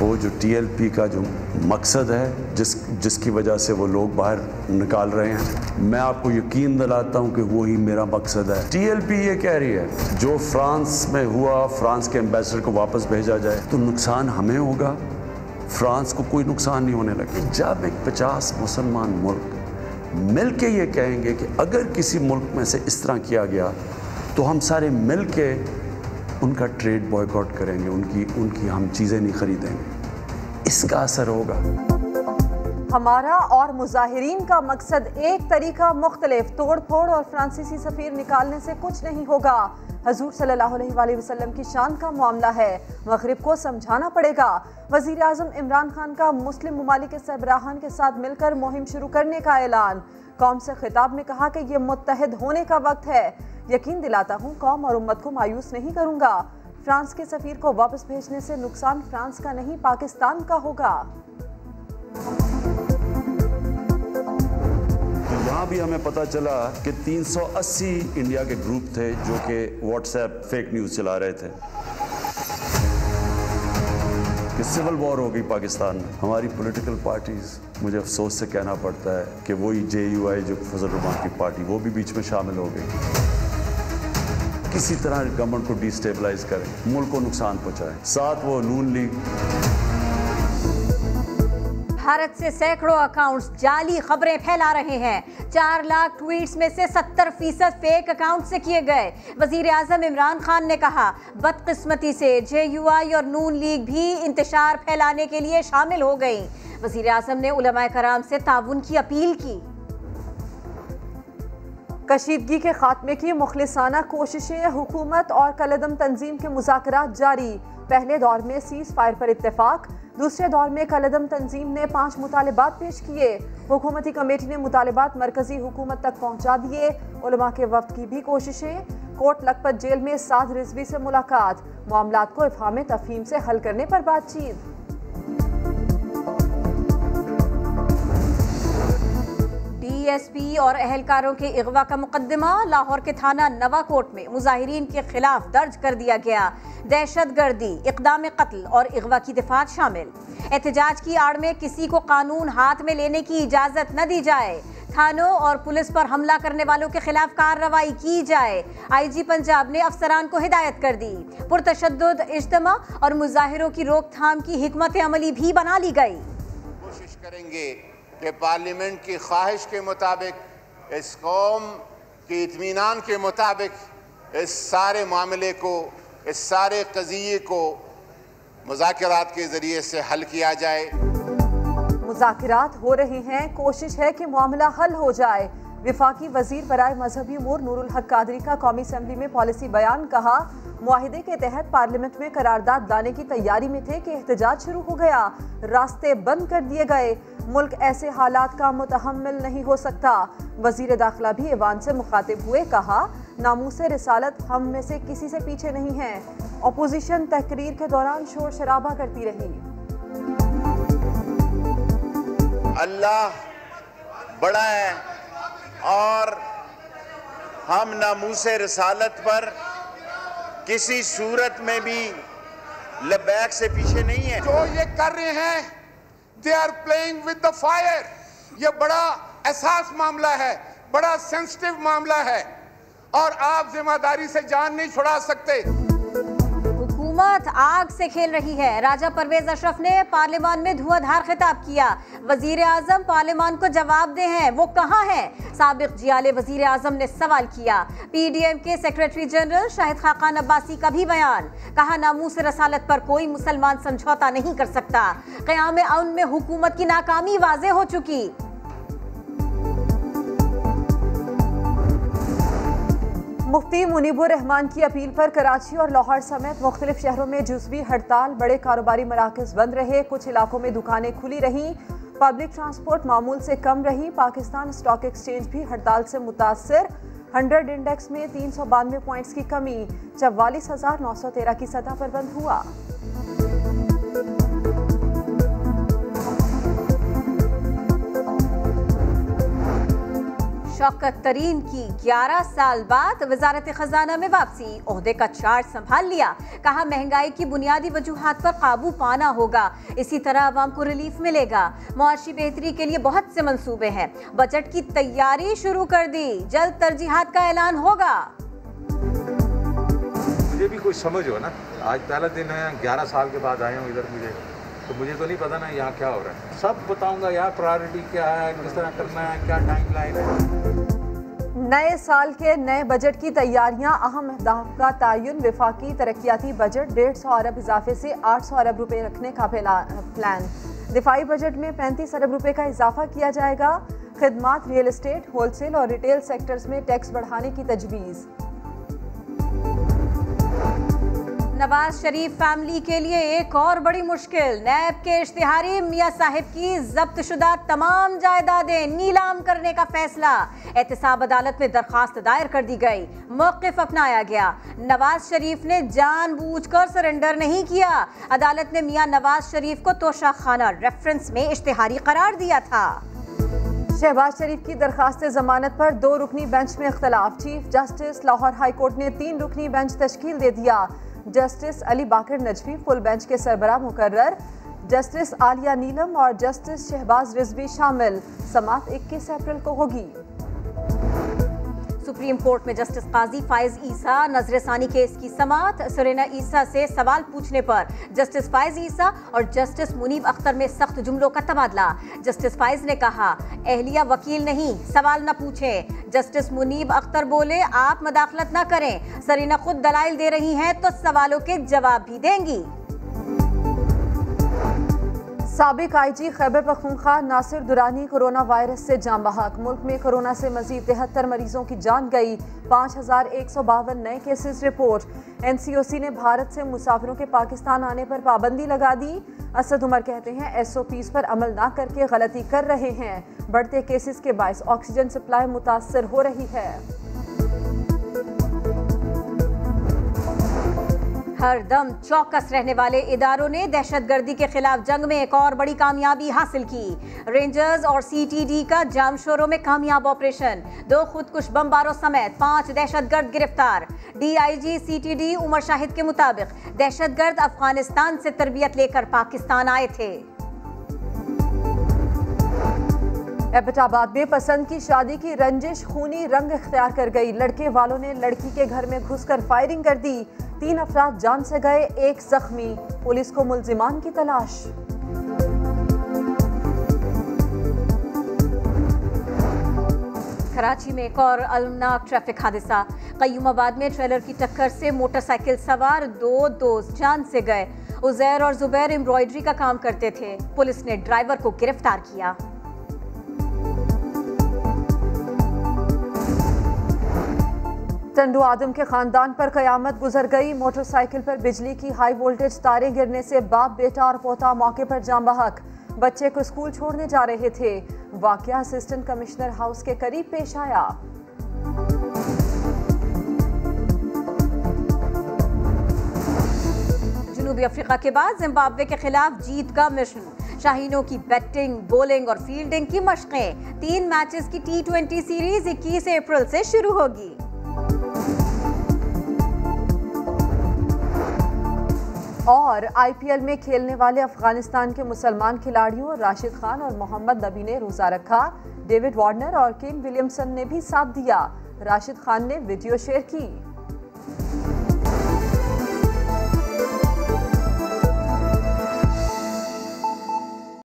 वो जो TLP का जो मकसद है, जिसकी वजह से वो लोग बाहर निकाल रहे हैं, मैं आपको यकीन दिलाता हूँ कि वो ही मेरा मकसद है। TLP ये कह रही है जो फ्रांस में हुआ, फ्रांस के एम्बेसडर को वापस भेजा जाए, तो नुकसान हमें होगा, फ्रांस को कोई नुकसान नहीं होने लगे। जब एक 50 मुसलमान मुल्क मिल के ये कहेंगे कि अगर किसी मुल्क में से इस तरह किया गया तो हम सारे मिल के उनका ट्रेड बॉयकॉट करेंगे, उनकी हम चीज़ें नहीं खरीदेंगे, इसका असर होगा। हमारा और मुजाहिरीन का मकसद एक तरीका मुख्तलिफ, तोड़ फोड़ और फ्रांसीसी सफीर निकालने से कुछ नहीं होगा। हजूर सल्लल्लाहु अलैहि वसल्लम की शान का मामला है, मगरिब को समझाना पड़ेगा। वजीर आज़म इमरान खान का मुस्लिम ममालिक के सरबराहान के साथ मिलकर मुहिम शुरू करने का ऐलान। कौम से खिताब में कहा कि ये मुत्तहिद होने का वक्त है। यकीन दिलाता हूँ कौम और उम्मत को मायूस नहीं करूँगा। फ्रांस के सफीर को वापस भेजने से नुकसान फ्रांस का नहीं, पाकिस्तान का होगा। वहाँ भी हमें पता चला कि 380 इंडिया के ग्रुप थे जो कि व्हाट्सएप फेक न्यूज़ चला रहे थे कि सिविल वॉर हो गई पाकिस्तान में। हमारी पॉलिटिकल पार्टीज, मुझे अफसोस से कहना पड़ता है कि वही JUI जो फजल रहमान की पार्टी, वो भी बीच में शामिल हो गई। किसी तरह गवर्नमेंट को डिस्टेबलाइज करें, मुल्क को नुकसान पहुंचाएं। साथ वो नून लीग। भारत से सैकड़ों अकाउंट्स जाली खबरें फैला रहे हैं। 4 लाख ट्वीट्स में से 70% फेक अकाउंट से किए गए। वजीर आज़म इमरान खान ने कहा, बदकिस्मती से JUI और नून लीग भी इंतशार फैलाने के लिए शामिल हो गई। वजीर आज़म ने उलमाए कराम से ताउन की अपील की। कशीदगी के खात्मे की मुखलिसाना कोशिशें, हुकूमत और कलदम तंजीम के मुज़ाकरात जारी। पहले दौर में सीज़ फायर पर इत्तेफाक, दूसरे दौर में कलदम तंजीम ने 5 मुतालिबात पेश किए। हुकूमती कमेटी ने मुतालिबात मरकजी हुकूमत तक पहुँचा दिए। उलमा के वफ्द की भी कोशिशें। कोट लखपत जेल में साद रिजवी से मुलाकात, मामलात को इफ़हाम तफहीम से हल करने पर बातचीत। DSP और अहलकारों के अगवा का मुकदमा लाहौर के थाना नवाकोट में मुजाहिरीन के खिलाफ दर्ज कर दिया गया। दहशतगर्दी, इक़दाम कत्ल और अगवा की दफात शामिल। एहतजाज की आड़ में किसी को कानून हाथ में लेने की इजाज़त न दी जाए। थानों और पुलिस पर हमला करने वालों के खिलाफ कार्रवाई की जाए। IG पंजाब ने अफसरान को हिदायत कर दी। पुरतशद्दुद इज्तिमा और मुजाहिरों की रोकथाम की हिकमत अमली भी बना ली गई। कोशिश करेंगे कि पार्लियामेंट की ख्वाहिश के मुताबिक, इस कौम के इत्मीनान के मुताबिक इस सारे मामले को, इस सारे कज़िये को मुज़ाकरात के ज़रिए से हल किया जाए। मुज़ाकरात हो रहे हैं, कोशिश है कि मामला हल हो जाए। विफाकी वजीर बराए मजहबी उमूर नूरुल हक कादरी का कौमी असम्बली में पॉलिसी बयान। कहा, मुआहिदे के तहत पार्लियामेंट में करारदाद लाने की तैयारी में थे कि एहतजाज शुरू हो गया, रास्ते बंद कर दिए गए। मुल्क ऐसे हालात का मुतहम्मिल नहीं हो सकता। वजीर दाखिला भी ऐवान से मुखातिब हुए। कहा, नामूसे रिसालत हम में से किसी से पीछे नहीं है। अपोजिशन तहरीर के दौरान शोर शराबा करती रही। अल्लाह बड़ा है और हम नामूसे रिसालत पर किसी सूरत में भी लबैक से पीछे नहीं है। जो ये कर रहे हैं, they are playing with the fire. ये बड़ा एहसास मामला है, बड़ा सेंसिटिव मामला है और आप जिम्मेदारी से जान नहीं छुड़ा सकते। हुकूमत आग से खेल रही है। राजा परवेज अशरफ ने पार्लियामान में धुआंधार खिताब किया। वजीर आजम पार्लियामान को जवाब दे हैं, वो कहाँ है? साबिक जियाले वजीर आजम ने सवाल किया। PDM के सेक्रेटरी जनरल शाहिद खाकान अब्बासी का भी बयान। कहा, नामूस रसालत पर कोई मुसलमान समझौता नहीं कर सकता। क़याम अमन में हुकूमत की नाकामी वाज़ेह हो चुकी। मुफ्ती मुनीबुर रहमान की अपील पर कराची और लाहौर समेत मुख्तलिफ शहरों में जुज़वी हड़ताल। बड़े कारोबारी मराकज़ बंद रहे, कुछ इलाकों में दुकानें खुली रहीं। पब्लिक ट्रांसपोर्ट मामूल से कम रही। पाकिस्तान स्टॉक एक्सचेंज भी हड़ताल से मुतासर। 100 इंडेक्स में 392 पॉइंट्स की कमी, 44,913 की सतह पर बंद हुआ। शौकत तरीन की 11 साल बाद वजारत खजाना में वापसी, ओहदे का चार्ज संभाल लिया। कहा महंगाई की बुनियादी वजूहात पर काबू पाना होगा, इसी तरह आवाम को रिलीफ मिलेगा। मुआशी बेहतरी के लिए बहुत से मंसूबे हैं, बजट की तैयारी शुरू कर दी, जल्द तरजीहात का ऐलान होगा। मुझे भी कुछ समझ हो ना, आज पहला दिन है, 11 साल के बाद आया हूँ इधर, मुझे तो नहीं पता ना यहाँ क्या हो रहा है। सब बताऊंगा यहाँ प्रायोरिटी क्या है, किस तरह करना है, क्या टाइमलाइन है। नए साल के नए बजट की तैयारियां, अहम अहदाफ का तयन। वफाकी तरक्याती बजट 150 अरब इजाफे से 800 अरब रुपए रखने का प्लान। दिफाई बजट में 35 अरब रुपए का इजाफा किया जाएगा। खिदमात, रियल एस्टेट, होलसेल और रिटेल सेक्टर्स में टैक्स बढ़ाने की तजवीज़। नवाज शरीफ फैमिली के लिए एक और बड़ी मुश्किल, नैब के इश्तिहारी मियां साहिब की जब्त शुदा तमाम जायदादें नीलाम करने का फैसला। एहतसाब अदालत में दरखास्त दायर कर दी गई, मौक़िफ़ अपनाया गया। नवाज शरीफ ने जानबूझकर सरेंडर नहीं किया। अदालत ने मियां नवाज शरीफ को तोशाखाना रेफरेंस में इश्तिहारी करार दिया था। शहबाज शरीफ की दरखास्त जमानत पर 2 रुकनी बेंच में इख्तलाफ। Chief justice Lahore high court ने 3 रुकनी बेंच तश्कील दे दिया। जस्टिस अली बाकर नजवी फुल बेंच के सरबराह मुकर्रर, जस्टिस आलिया नीलम और जस्टिस शहबाज रिजवी शामिल। समाअत 21 अप्रैल को होगी। सुप्रीम कोर्ट में जस्टिस काजी फाइज ईसा नजरसानी केस की समाअत। सरीना ईसा से सवाल पूछने पर जस्टिस फाइज ईसा और जस्टिस मुनीब अख्तर में सख्त जुमलों का तबादला। जस्टिस फाइज ने कहा, अहलिया वकील नहीं, सवाल न पूछें। जस्टिस मुनीब अख्तर बोले, आप मदाखलत न करें, सरीना खुद दलाइल दे रही हैं तो सवालों के जवाब भी देंगी। साबिक IG Khyber Pakhtunkhwa Nasir Durrani corona virus से जान बहक। मुल्क में कोरोना से मजीद 73 मरीजों की जान गई। 5152 नए केसेस रिपोर्ट। NCOC ने भारत से मुसाफिरों के पाकिस्तान आने पर पाबंदी लगा दी। असद उमर कहते हैं SOPs पर अमल ना करके गलती कर रहे हैं। बढ़ते केसेस के बायस ऑक्सीजन सप्लाई मुतासर हो रही है। हर दम चौकस रहने वाले इदारों ने दहशतगर्दी के खिलाफ जंग में एक और बड़ी कामयाबी हासिल की। रेंजर्स और CTD का जामशोरों में कामयाब ऑपरेशन। 2 खुदकुश बमबारों समेत 5 दहशतगर्द गिरफ्तार। DIG CTD उमर शाहिद के मुताबिक दहशतगर्द अफगानिस्तान से तरबियत लेकर पाकिस्तान आए थे। एबटाबाद में पसंद की शादी की रंजिश खूनी रंग इख्तियार कर गई। लड़के वालों ने लड़की के घर में घुसकर फायरिंग कर दी। 3 अफराद जान से गए, 1 जख्मी। पुलिस को मुल्जिमान की तलाश। कराची में एक और अलमनाक ट्रैफिक हादसा। कयूमाबाद में ट्रेलर की टक्कर से मोटरसाइकिल सवार 2 दोस्त जान से गए। उजैर और जुबैर एम्ब्रॉयडरी का काम करते थे। पुलिस ने ड्राइवर को गिरफ्तार किया। टंडू आदम के खानदान पर कयामत गुजर गई। मोटरसाइकिल पर बिजली की हाई वोल्टेज तारें गिरने से बाप, बेटा और पोता मौके पर जान बहक। बच्चे को स्कूल छोड़ने जा रहे थे। वाकया असिस्टेंट कमिश्नर हाउस के करीब पेश आया। जनूबी अफ्रीका के बाद जिम्बाब्वे के खिलाफ जीत का मिशन। शाहीनों की बैटिंग, बॉलिंग और फील्डिंग की मशकें। 3 मैचेस की T20 सीरीज 21 अप्रैल से शुरू होगी। और IPL में खेलने वाले अफगानिस्तान के मुसलमान खिलाड़ियों राशिद खान और मोहम्मद नबी ने रोजा रखा। डेविड वार्नर और केन विलियमसन ने भी साथ दिया। राशिद खान ने वीडियो शेयर की।